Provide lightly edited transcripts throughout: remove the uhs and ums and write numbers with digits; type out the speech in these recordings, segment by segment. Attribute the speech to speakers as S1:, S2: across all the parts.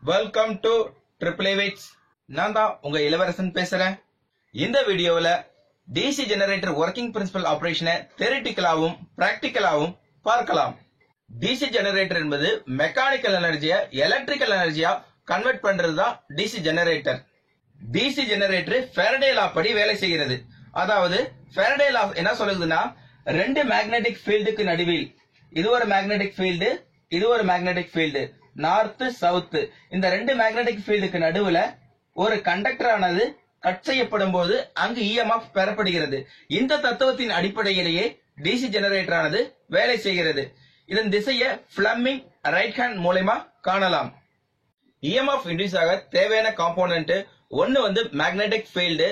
S1: Welcome to triple விட்ஸ். நான் தான் உங்க இளவரசன் பேசுறேன். இந்த வீடியோவில் டிசி ஜெனரேட்டர் ஒர்க்கிங் பிரின்சிபல் ஆபரேஷனை தியரிட்டிக்கலாவும் பிராக்டிக்கலாவும் பார்க்கலாம். டிசி ஜெனரேட்டர் என்பது மெக்கானிக்கல் எனர்ஜியா எலக்ட்ரிக்கல் எனர்ஜியா கன்வெர்ட் பண்றது தான் DC generator. DC generator Faraday law படி வேலை செய்கிறது. அதாவது ஃபாரடே லா என்ன சொல்லுதுன்னா, ரெண்டு மேக்னெட்டிக் ஃபீல்டுக்கு நடுவில், இது ஒரு மேக்னெட்டிக் ஃபீல்டு, இது ஒரு மேக்னெட்டிக் ஃபீல்டு, நார்த் சவுத், இந்த ரெண்டு மேக்னெட்டிக் ஃபீல்டுக்கு நடுவுல ஒரு கண்டக்டர் ஆனது கட் செய்யப்படும் போது அங்கு இஎம்எஃப் பெறப்படுகிறது. இந்த தத்துவத்தின் அடிப்படையிலேயே டிசி ஜெனரேட்டர் ஆனது வேலை செய்கிறது. இதன் திசையை பிளம்பிங் ரைட் ஹேண்ட் மூலமா காணலாம். இஎம்எஃப் இன்டியூஸ் ஆக தேவையான காம்போனன்ட் ஒன்னு மேக்னெட்டிக் ஃபீல்டு,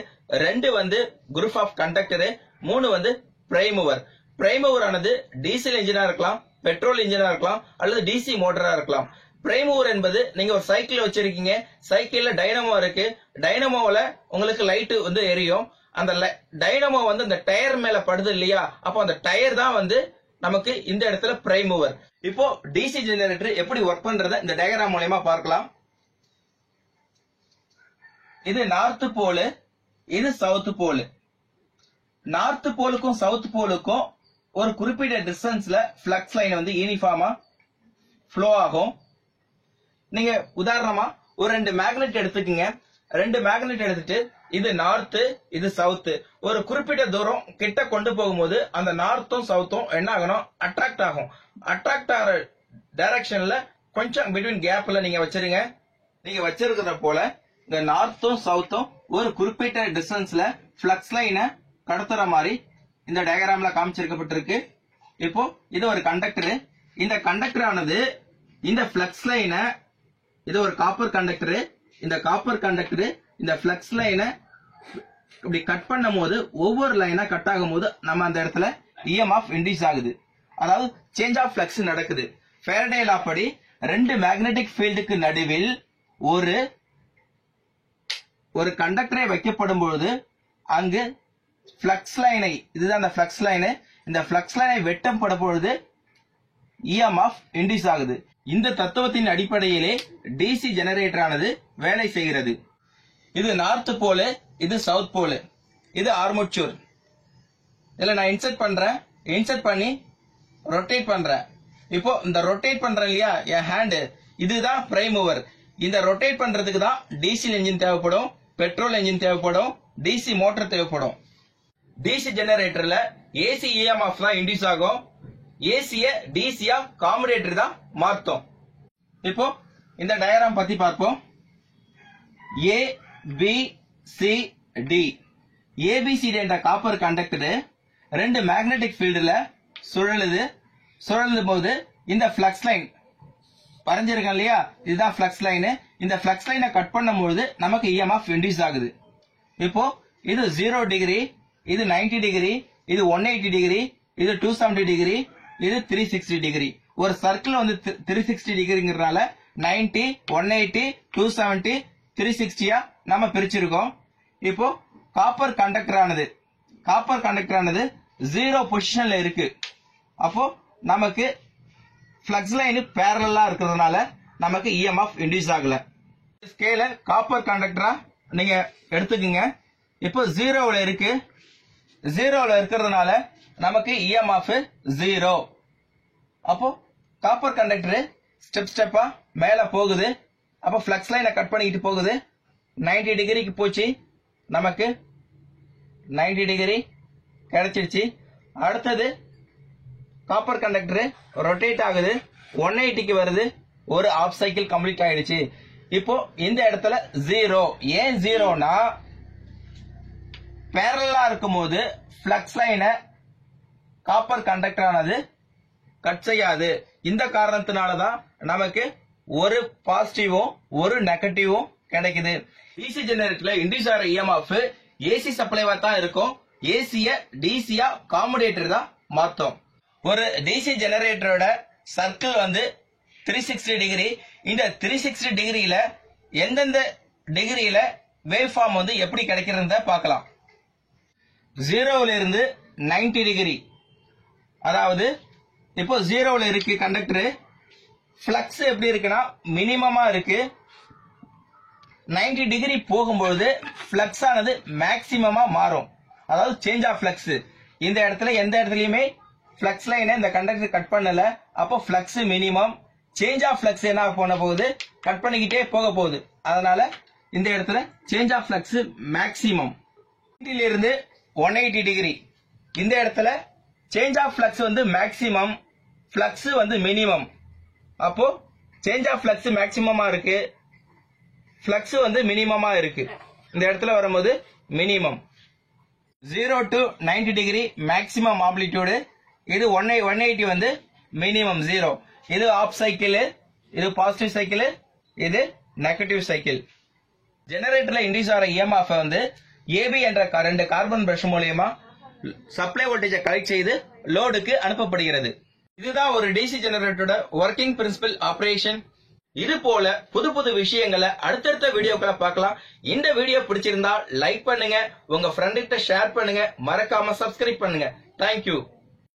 S1: ரெண்டு குரூப் ஆஃப் கண்டக்டர், மூணு பிரைம் மூவர். பிரைம் மூவர் ஆனது டீசல் இன்ஜினா இருக்கலாம், பெட்ரோல் இன்ஜினா இருக்கலாம், அல்லது டிசி மோட்டரா இருக்கலாம். பிரைம் மூவர் என்பது நீங்க ஒரு சைக்கிள் வச்சிருக்கீங்க, சைக்கிள்ல டைனமோ இருக்கு, டைனமோல உங்களுக்கு லைட் எரியும். அந்த டைனமோ அந்த டயர் மேல படுது இல்லையா, அப்போ அந்த டயர் தான் நமக்கு இந்த இடத்துல பிரைம் மூவர். இப்போ டிசி ஜெனரேட்டர் எப்படி ஒர்க் பண்றத இந்த டயக்ராம் மூலமா பார்க்கலாம். இது நார்த் போல், இது சவுத் போல். நார்த் போலுக்கும் சவுத் போலுக்கும் ஒரு குறிப்பிட்ட டிஸ்டன்ஸ்ல பிளக்ஸ் லைன் யூனிஃபார்மா ஃப்ளோ ஆகும். நீங்க உதாரணமா ஒரு ரெண்டு மேக்னெட் எடுத்துக்கீங்க. ரெண்டு மேக்னெட் எடுத்துட்டு இது நார்த் இது சவுத், ஒரு குறிப்பிட்ட தூரம் கிட்ட கொண்டு போகும்போது அந்த நார்த்தும் சவுத்தும் என்ன ஆகணும், அட்ராக்ட் ஆகும். அட்ராக்ட் ஆகிற டைரக்ஷன்ல கொஞ்சம் பிட்வீன் கேப்ல நீங்க வச்சிருங்க. நீங்க வச்சிருக்கிற போல இந்த நார்த்தும் சவுத்தும் ஒரு குறிப்பிட்ட டிஸ்டன்ஸ்ல பிளக்ஸ் லைனை கடத்துற மாதிரி இந்த டயக்ராம்ல காமிச்சிருக்கப்பட்டிருக்கு. இப்போ இது ஒரு கண்டக்டர். இந்த கண்டக்டர் ஆனது இந்த பிளக்ஸ் லைனை, இது ஒரு காப்பர் கண்டக்டர், இந்த காப்பர் கண்டக்டர் இந்த பிளக்ஸ் லைனை இப்படி கட் பண்ணும் போது ஒவ்வொரு லைனா கட் ஆகும் போது நம்ம அந்த இடத்துல இஎம்எஃப் இன்டியூஸ் ஆகுது. அதாவது சேஞ்ச் ஆஃப் பிளக்ஸ் நடக்குது. ஃபாரடே லா படி ரெண்டு மேக்னெட்டிக் ஃபீல்டுக்கு நடுவில் ஒரு கண்டக்டரை வைக்கப்படும் பொழுது அங்கு பிளக்ஸ் லைனை, இதுதான் அந்த பிளக்ஸ் லைனு, இந்த பிளக்ஸ் லைனை வெட்டப்படும் பொழுது இஎம்எஃப் இன்டியூஸ் ஆகுது. இந்த தத்துவத்தின் அடிப்படையிலே டிசி ஜெனரேட்டர் ஆனது வேலை செய்கிறது. இது நார்த் போல, இது சவுத் போல, இது ஆர்மேச்சர். இதுல நான் இன்சர்ட் பண்றேன், இன்சர்ட் பண்ணி ரொட்டேட் பண்றேன். இப்போ இந்த ரொட்டேட் பண்றேன் இல்லையா என் ஹேண்ட், இதுதான் பிரைம் மூவர். இந்த ரொட்டேட் பண்றதுக்கு தான் டீசல் இன்ஜின் தேவைப்படும், பெட்ரோல் இன்ஜின் தேவைப்படும், டிசி மோட்டார் தேவைப்படும். டிசி ஜெனரேட்டர்ல ஏசி இஎம்எஃப் தான் இன்டியூஸ் ஆகும். ஏசிய டிசியா காமுடேட்டர் தான் மாத்தும். இப்போ இந்த டயக்ராம் பத்தி பார்ப்போம். ஏ பி சி டி, ஏபிசிடி என்ற காப்பர் கண்டக்டர் ரெண்டு மேக்னெட்டிக் ஃபீல்டுல சுழலும் போது இந்த பிளக்ஸ் லைன் வரைஞ்சிருக்கேன் இல்லையா, இதுதான் பிளக்ஸ் லைன். இந்த பிளக்ஸ் லைனை கட் பண்ணும்போது நமக்கு இஎம்எஃப் இன்டியூஸ் ஆகுது. இப்போ இது 0 டிகிரி, இது 90 டிகிரி, இது 180 டிகிரி, இது 270 டிகிரி, இது 360 டிகிரி. ஒரு சர்க்கிள் 360 டிகிரிங்கிறதுனால 90, 180, 270, 360 நம்ம பிரிச்சிருக்கோம். இப்போ காப்பர் கண்டக்டர் ஆனது 0 பொசிஷன்ல இருக்கு. அப்போ நமக்கு பிளக்ஸ் லைன் பேரலா இருக்கிறதுனால நமக்கு இஎம்எஃப் இன்டியூஸ் ஆகல. ஸ்கேல காப்பர் கண்டக்டரா நீங்க எடுத்துக்கீங்க. இப்போ 0ல இருக்கு, 0ல இருக்கிறதுனால நமக்கு இஎம்எஃப் 0. அப்போ காப்பர் கண்டக்டர் ஸ்டெப்பா மேல போகுது. அப்போ பிளக்ஸ் லைனை கட் பண்ணிட்டு போகுது. 90 டிகிரிக்கு போச்சு, நமக்கு 90 டிகிரி கிடைச்சிருச்சு. அடுத்தது காப்பர் கண்டக்டர் ரொட்டேட் ஆகுது, 180க்கு வருது, ஒரு ஆஃப் சைக்கிள் கம்ப்ளீட் ஆயிடுச்சு. இப்போ இந்த இடத்துல 0. ஏன் 0னா, பேரலா இருக்கும் போது பிளக்ஸ் லைனை காப்பர் கண்டக்டர் ஆனது கட் செய்யாது. இந்த காரணத்தினாலதான் நமக்கு ஒரு பாசிட்டிவும் ஒரு நெகட்டிவும் கிடைக்குது. டிசி ஜெனரேட்டர்ல இன்டியூஸ் ஆகிற இஎம்எஃப் ஏசி சப்ளைவா தான் இருக்கும். ஏசிய டிசியா காமுடேட்டர் தான் மாத்தும். ஒரு டிசி ஜெனரேட்டரோட சர்க்கிள் 360 டிகிரி. இந்த 360 டிகிரியில எந்தெந்த டிகிரியில வேவ் ஃபார்ம் எப்படி கிடைக்கிறத பார்க்கலாம். 0ல இருந்து 90 டிகிரி, அதாவது இப்போ 0ல இருக்கு கண்டக்டர், பிளக்ஸ் எப்படி இருக்குன்னா மினிமமா இருக்கு, 90 டிகிரி போகும்போது ஃப்ளக்ஸ் ஆனது மேக்சிமமா மாறும். அதாவது சேஞ்ச் ஆஃப் ஃப்ளக்ஸ். இந்த இடத்துல எந்த இடத்துலயுமே ஃப்ளக்ஸ் லைனை இந்த கண்டக்டர் கட் பண்ணல. அப்போ flux minimum. Change of flux என்ன பண்ண போகுது, கட் பண்ணிக்கிட்டே போக போகுது. அதனால இந்த இடத்துல சேஞ்ச் ஆஃப் ஃப்ளக்ஸ் மேக்சிமம். இருந்து 180 டிகிரி இந்த இடத்துல சேஞ்ச் ஆஃப் ஃப்ளக்ஸ் வந்து மேக்சிமம், ஃப்ளக்ஸ் வந்து மினிமம். அப்போ சேஞ்ச் ஆஃப் ஃப்ளக்ஸ் மேக்சிமமா இருக்கு, ஃப்ளக்ஸ் வந்து மினிமமா இருக்கு. இந்த இடத்துல வரும்போது minimum. 0 to 90 degree maximum amplitude. இது 180 வந்து மினிமம் 0. இது ஆஃப் சைக்கிள், இது பாசிட்டிவ் சைக்கிள், இது நெகட்டிவ் சைக்கிள். ஜெனரேட்டர்ல இன்டியூஸ் ஆகிற இஎம்எஃப் வந்து ஏபி என்ற ரெண்டு கார்பன் பிரஷ் மூலமா சப்ளை வோல்டேஜை கலெக்ட் செய்து லோடுக்கு அனுப்பப்படுகிறது. இதுதான் ஒரு டிசி ஜெனரேட்டரோட ஒர்க்கிங் பிரின்சிபல் ஆபரேஷன். இது போல புது புது விஷயங்களை அடுத்தடுத்த வீடியோக்களை பார்க்கலாம். இந்த வீடியோ பிடிச்சிருந்தா லைக் பண்ணுங்க, உங்க ஃப்ரெண்ட் கிட்ட ஷேர் பண்ணுங்க, மறக்காம சப்ஸ்கிரைப் பண்ணுங்க. தேங்க்யூ.